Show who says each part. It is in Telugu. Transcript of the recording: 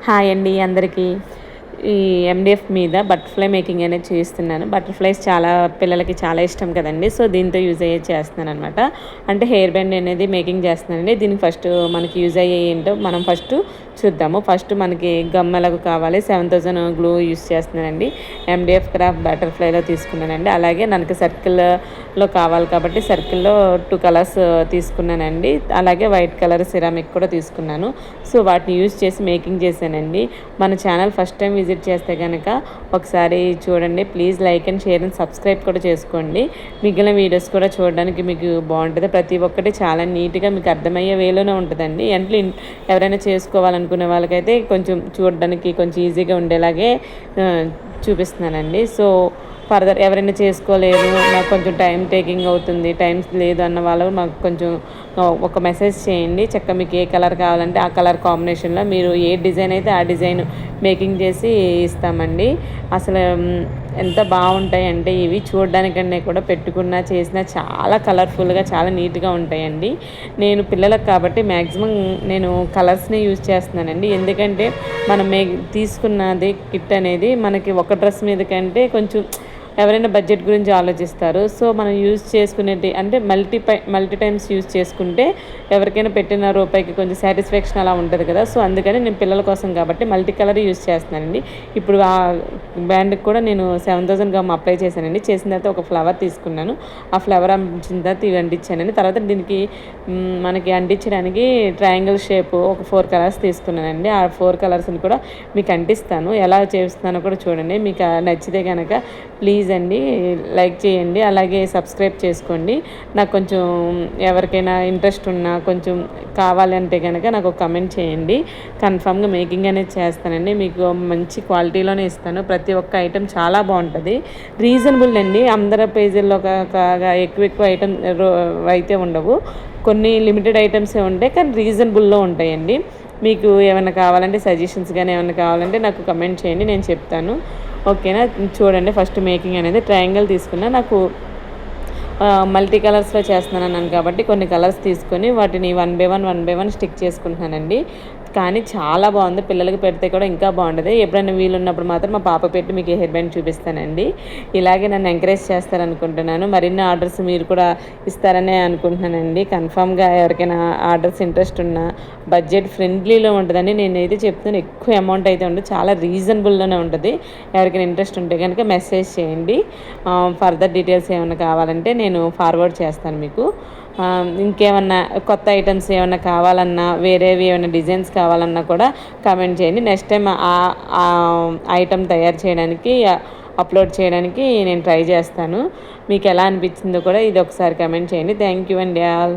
Speaker 1: హాయ్ అండి అందరికీ. ఈ ఎండిఎఫ్ మీద బటర్ఫ్లై మేకింగ్ అనేది చేస్తున్నాను. బటర్ఫ్లైస్ చాలా పిల్లలకి చాలా ఇష్టం కదండి. సో దీంతో యూజ్ అయ్యే చేస్తున్నాను అనమాట. అంటే హెయిర్ బ్యాండ్ అనేది మేకింగ్ చేస్తున్నానండి. దీనికి ఫస్ట్ మనకి యూజ్ అయ్యే ఏంటో మనం ఫస్ట్ చూద్దాము. ఫస్ట్ మనకి గమ్మలకు కావాలి. 7000 గ్లూ యూజ్ చేస్తున్నానండి. ఎండిఎఫ్ క్రాఫ్ట్ బటర్ఫ్లైలో తీసుకున్నానండి. అలాగే నాకు సర్కిల్లో కావాలి కాబట్టి సర్కిల్లో 2 కలర్స్ తీసుకున్నానండి. అలాగే వైట్ కలర్ సిరామిక్ కూడా తీసుకున్నాను. సో వాటిని యూజ్ చేసి మేకింగ్ చేశానండి. మన ఛానల్ ఫస్ట్ టైం విజిట్ చేస్తే కనుక ఒకసారి చూడండి. Please like and share and subscribe కూడా చేసుకోండి. మిగిలిన వీడియోస్ కూడా చూడడానికి మీకు బాగుంటుంది. ప్రతి ఒక్కటి చాలా నీట్గా మీకు అర్థమయ్యే వేలోనే ఉంటుందండి. అంటే ఎవరైనా చేసుకోవాలనుకునే వాళ్ళకైతే కొంచెం చూడడానికి కొంచెం ఈజీగా ఉండేలాగే చూపిస్తున్నానండి. సో ఫర్దర్ ఎవరైనా చేసుకోలేదు, నాకు కొంచెం టైం టేకింగ్ అవుతుంది, టైం లేదు అన్న వాళ్ళు మాకు కొంచెం ఒక మెసేజ్ చేయండి. చక్కగా మీకు ఏ కలర్ కావాలంటే ఆ కలర్ కాంబినేషన్లో మీరు ఏ డిజైన్ అయితే ఆ డిజైన్ మేకింగ్ చేసి ఇస్తామండి. అసలు ఎంత బాగుంటాయి అంటే ఇవి చూడడానికన్నా కూడా పెట్టుకున్నా చేసినా చాలా కలర్ఫుల్గా చాలా నీట్గా ఉంటాయండి. నేను పిల్లలకు కాబట్టి మ్యాక్సిమం నేను కలర్స్ని యూజ్ చేస్తున్నానండి. ఎందుకంటే మనం తీసుకున్నది కిట్ అనేది మనకి ఒక డ్రెస్ మీద కంటే కొంచెం ఎవరైనా బడ్జెట్ గురించి ఆలోచిస్తారు. సో మనం యూజ్ చేసుకునేది అంటే మల్టీ టైమ్స్ యూజ్ చేసుకుంటే ఎవరికైనా పెట్టిన రూపాయికి కొంచెం సాటిస్ఫాక్షన్ అలా ఉంటుంది కదా. సో అందుకని నేను పిల్లల కోసం కాబట్టి మల్టీ కలర్ యూజ్ చేస్తున్నానండి. ఇప్పుడు ఆ బ్యాండ్కి కూడా నేను 7000 గమ్ అప్లై చేశానండి. చేసిన తర్వాత ఒక ఫ్లవర్ తీసుకున్నాను. ఆ ఫ్లవర్ అంటించిన తర్వాత ఇవి అంటించానండి. తర్వాత దీనికి మనకి అంటించడానికి ట్రయాంగిల్ షేప్ ఒక 4 కలర్స్ తీసుకున్నానండి. ఆ 4 కలర్స్ని కూడా మీకు అంటిస్తాను. ఎలా చేస్తున్నానో కూడా చూడండి. మీకు నచ్చితే కనుక ప్లీజ్ అండి లైక్ చేయండి. అలాగే సబ్స్క్రైబ్ చేసుకోండి. నాకు కొంచెం ఎవరికైనా ఇంట్రెస్ట్ ఉన్నా కొంచెం కావాలంటే కనుక నాకు ఒక కమెంట్ చేయండి. కన్ఫామ్గా మేకింగ్ అనేది చేస్తానండి. మీకు మంచి క్వాలిటీలోనే ఇస్తాను. ప్రతి ఒక్క ఐటెం చాలా బాగుంటుంది. రీజనబుల్ అండి. అందరి పేజీల్లో ఎక్కువ ఐటెం అయితే ఉండవు. కొన్ని లిమిటెడ్ ఐటమ్సే ఉంటాయి, కానీ రీజనబుల్లో ఉంటాయండి. మీకు ఏమైనా కావాలంటే సజెషన్స్ కానీ ఏమైనా కావాలంటే నాకు కమెంట్ చేయండి, నేను చెప్తాను. ఓకేనా. చూడండి ఫస్ట్ మేకింగ్ అనేది ట్రయాంగిల్ తీసుకున్నా. నాకు మల్టీ కలర్స్లో చేస్తున్నాను కాబట్టి కొన్ని కలర్స్ తీసుకొని వాటిని వన్ బై వన్ స్టిక్ చేసుకుంటున్నానండి. కానీ చాలా బాగుంది. పిల్లలకి పెడితే కూడా ఇంకా బాగుంటుంది. ఎప్పుడైనా వీలున్నప్పుడు మాత్రం మా పాప పెట్టి మీకు హెయిర్ బ్యాండ్ చూపిస్తానండి. ఇలాగే నన్ను ఎంకరేజ్ చేస్తారనుకుంటున్నాను. మరిన్ని ఆర్డర్స్ మీరు కూడా ఇస్తారనే అనుకుంటున్నానండి. కన్ఫామ్గా ఎవరికైనా ఆర్డర్స్ ఇంట్రెస్ట్ ఉన్నా బడ్జెట్ ఫ్రెండ్లీలో ఉంటుందండి. నేనైతే చెప్తాను, ఎక్కువ అమౌంట్ అయితే ఉండదు, చాలా రీజనబుల్లోనే ఉంటుంది. ఎవరికైనా ఇంట్రెస్ట్ ఉంటే కనుక మెసేజ్ చేయండి. ఫర్దర్ డీటెయిల్స్ ఏమైనా కావాలంటే నేను ఫార్వర్డ్ చేస్తాను మీకు. ఇంకేమన్నా కొత్త ఐటమ్స్ ఏమైనా కావాలన్నా వేరేవి ఏమైనా డిజైన్స్ కావాలన్నా కూడా కామెంట్ చేయండి. నెక్స్ట్ టైం ఆ ఐటమ్ తయారు చేయడానికి అప్లోడ్ చేయడానికి నేను ట్రై చేస్తాను. మీకు ఎలా అనిపించిందో కూడా ఇది ఒకసారి కామెంట్ చేయండి. థ్యాంక్ యూ అండి ఆల్.